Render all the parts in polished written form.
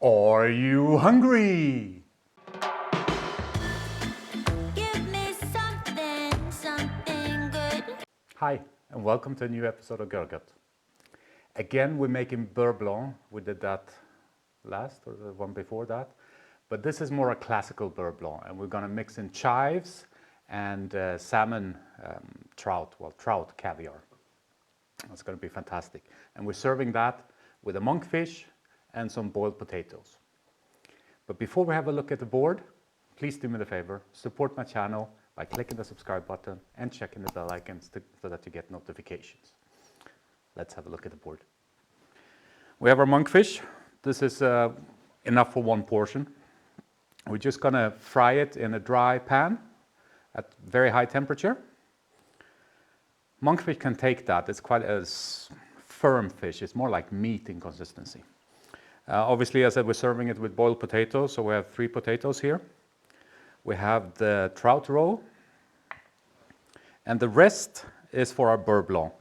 Are you hungry? Give me something good. Hi, and welcome to a new episode of Görgött. Again, we're making Beurre Blanc. We did that last, or the one before that. But this is more a classical Beurre Blanc, and we're going to mix in chives and salmon trout caviar. It's going to be fantastic. And we're serving that with a monkfish and some boiled potatoes. But before we have a look at the board, please do me the favor, support my channel by clicking the subscribe button and checking the bell icons so that you get notifications. Let's have a look at the board. We have our monkfish. This is enough for one portion. We're just going to fry it in a dry pan at very high temperature. Monkfish can take that. It's quite a firm fish. It's more like meat in consistency. Obviously, as I said, we're serving it with boiled potatoes, so we have 3 potatoes here. We have the Trout Roe, and the rest is for our Beurre Blanc.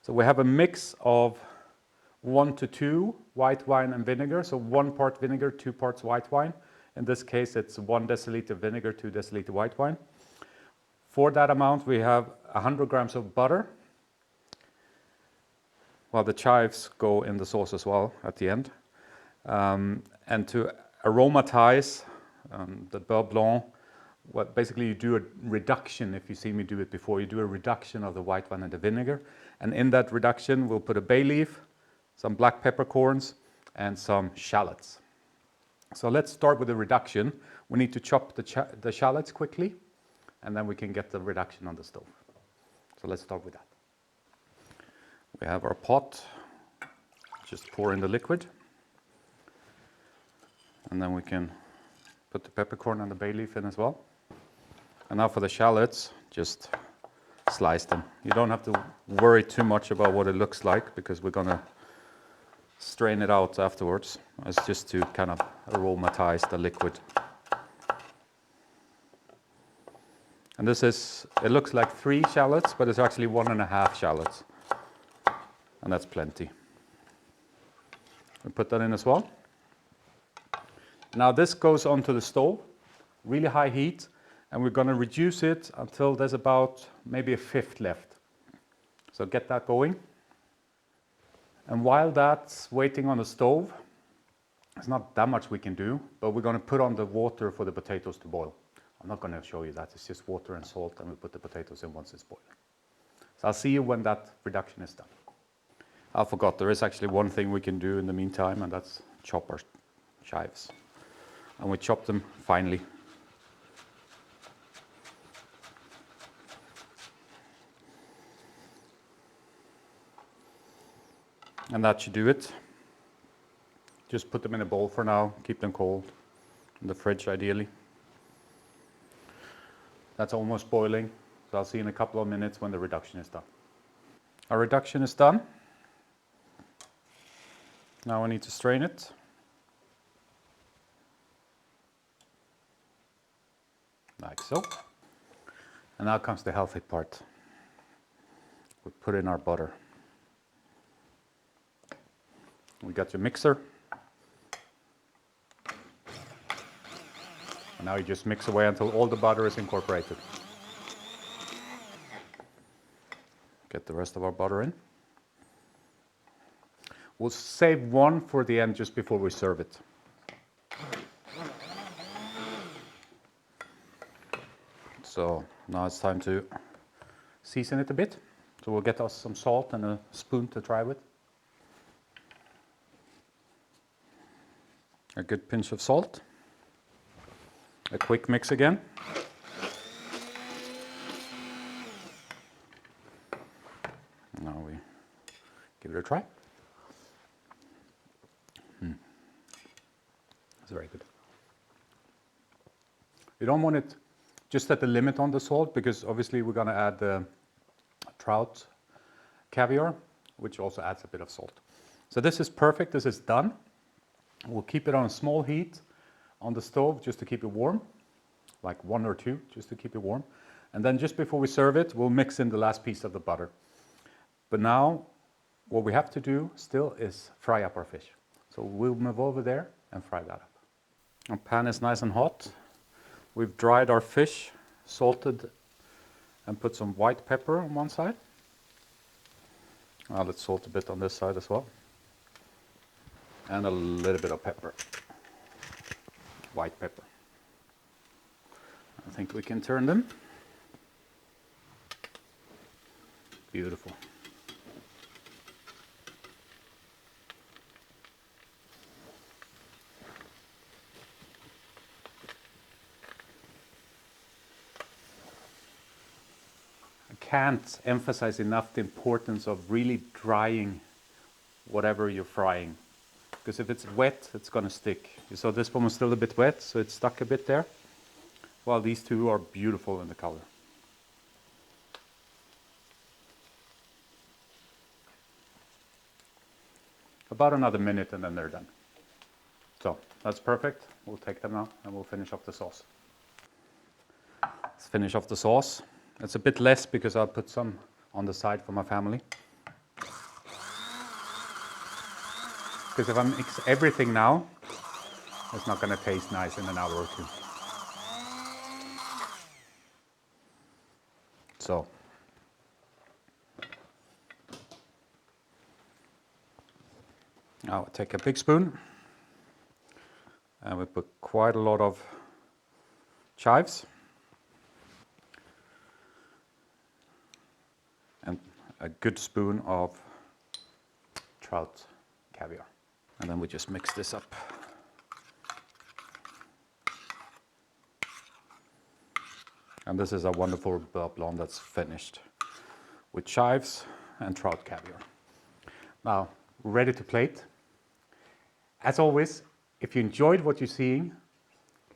So we have a mix of 1 to 2 white wine and vinegar, so 1 part vinegar, 2 parts white wine. In this case, it's 1 deciliter vinegar, 2 deciliter white wine. For that amount, we have 100 grams of butter, while the chives go in the sauce as well at the end. And to aromatize the Beurre Blanc, basically you do a reduction. If you see me do it before, you do a reduction of the white wine and the vinegar. And in that reduction, we'll put a bay leaf, some black peppercorns, and some shallots. So let's start with the reduction. We need to chop the shallots quickly, and then we can get the reduction on the stove. So let's start with that. We have our pot. Just pour in the liquid. And then we can put the peppercorn and the bay leaf in as well. And now for the shallots, just slice them. You don't have to worry too much about what it looks like, because we're going to strain it out afterwards. It's just to kind of aromatize the liquid. And this is, it looks like 3 shallots, but it's actually 1.5 shallots. And that's plenty. We put that in as well. Now this goes onto the stove, really high heat, and we're going to reduce it until there's about maybe a fifth left. So get that going. And while that's waiting on the stove, there's not that much we can do, but we're going to put on the water for the potatoes to boil. I'm not going to show you that, it's just water and salt, and we put the potatoes in once it's boiling. So I'll see you when that reduction is done. I forgot, there is actually one thing we can do in the meantime, and that's chop our chives. And we chop them finely. And that should do it. Just put them in a bowl for now, keep them cold, in the fridge ideally. That's almost boiling, so I'll see you in a couple of minutes when the reduction is done. Our reduction is done. Now I need to strain it. Like so. And now comes the healthy part. We put in our butter. We got your mixer. And now you just mix away until all the butter is incorporated. Get the rest of our butter in. We'll save one for the end just before we serve it. So now it's time to season it a bit. So we'll get us some salt and a spoon to try with. A good pinch of salt. A quick mix again. Now we give it a try. It's very good. You don't want it just at the limit on the salt, because obviously we're going to add the trout caviar, which also adds a bit of salt. So this is perfect. This is done. We'll keep it on a small heat on the stove just to keep it warm, like 1 or 2, just to keep it warm. And then just before we serve it, we'll mix in the last piece of the butter. But now what we have to do still is fry up our fish. So we'll move over there and fry that up. Our pan is nice and hot. We've dried our fish, salted, and put some white pepper on one side. Let's salt a bit on this side as well. And a little bit of pepper, white pepper. I think we can turn them. Beautiful. Can't emphasize enough the importance of really drying whatever you're frying, because if it's wet it's going to stick. You saw this one was still a bit wet, so it stuck a bit there, while these two are beautiful in the color. About another minute and then they're done. So that's perfect. We'll take them now and we'll finish off the sauce. Let's finish off the sauce. It's a bit less because I'll put some on the side for my family. Because if I mix everything now, it's not going to taste nice in an hour or two. So, now I take a big spoon and we put quite a lot of chives. And a good spoon of trout caviar. And then we just mix this up. And this is a wonderful Beurre Blanc that's finished with chives and trout caviar. Now, ready to plate. As always, if you enjoyed what you're seeing,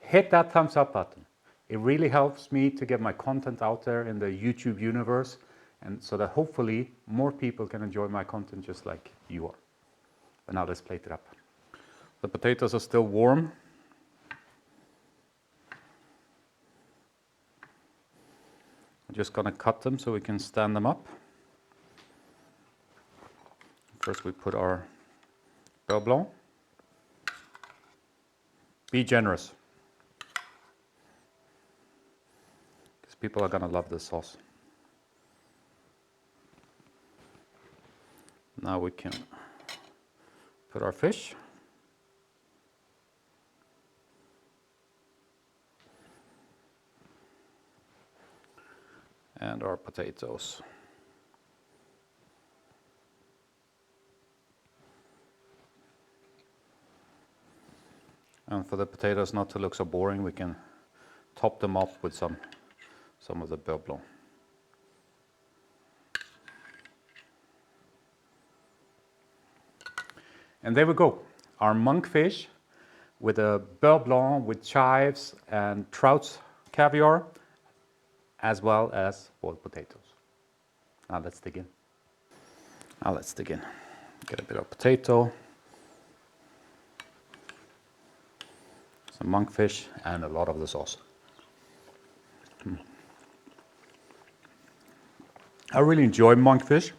hit that thumbs up button. It really helps me to get my content out there in the YouTube universe, and so that hopefully more people can enjoy my content just like you are. But now let's plate it up. The potatoes are still warm. I'm just gonna cut them so we can stand them up. First we put our Beurre Blanc. Be generous, because people are gonna love this sauce. Now we can put our fish. And our potatoes. And for the potatoes not to look so boring, we can top them up with some of the Beurre Blanc. And there we go, our monkfish with a Beurre Blanc with chives and trout caviar, as well as boiled potatoes. Now let's dig in. Get a bit of potato, some monkfish, and a lot of the sauce. I really enjoy monkfish.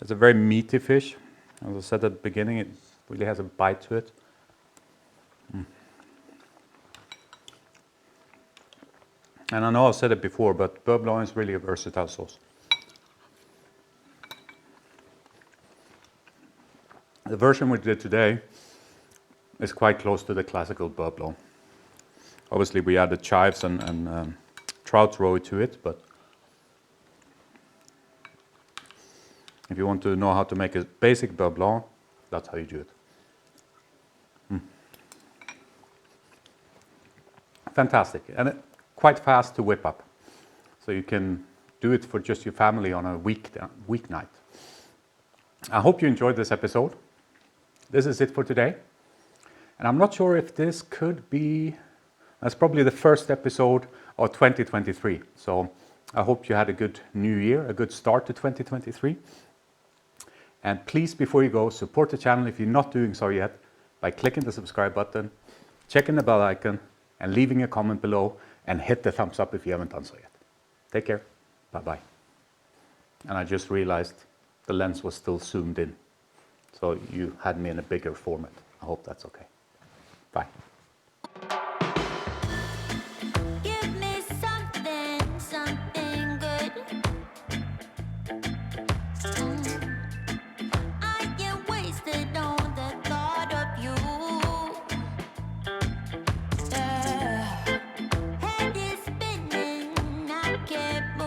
It's a very meaty fish. As I said at the beginning, it really has a bite to it. And I know I've said it before, but Beurre Blanc is really a versatile sauce. The version we did today is quite close to the classical Beurre Blanc. Obviously we added chives and Trout Roe to it, but if you want to know how to make a basic Beurre Blanc, that's how you do it. Fantastic, and quite fast to whip up. So you can do it for just your family on a weeknight. I hope you enjoyed this episode. This is it for today. And I'm not sure if this could be, that's probably the first episode of 2023. So I hope you had a good new year, a good start to 2023. And please, before you go, support the channel if you're not doing so yet by clicking the subscribe button, checking the bell icon, and leaving a comment below, and hit the thumbs up if you haven't done so yet. Take care. Bye-bye. And I just realized the lens was still zoomed in, so you had me in a bigger format. I hope that's okay. Bye.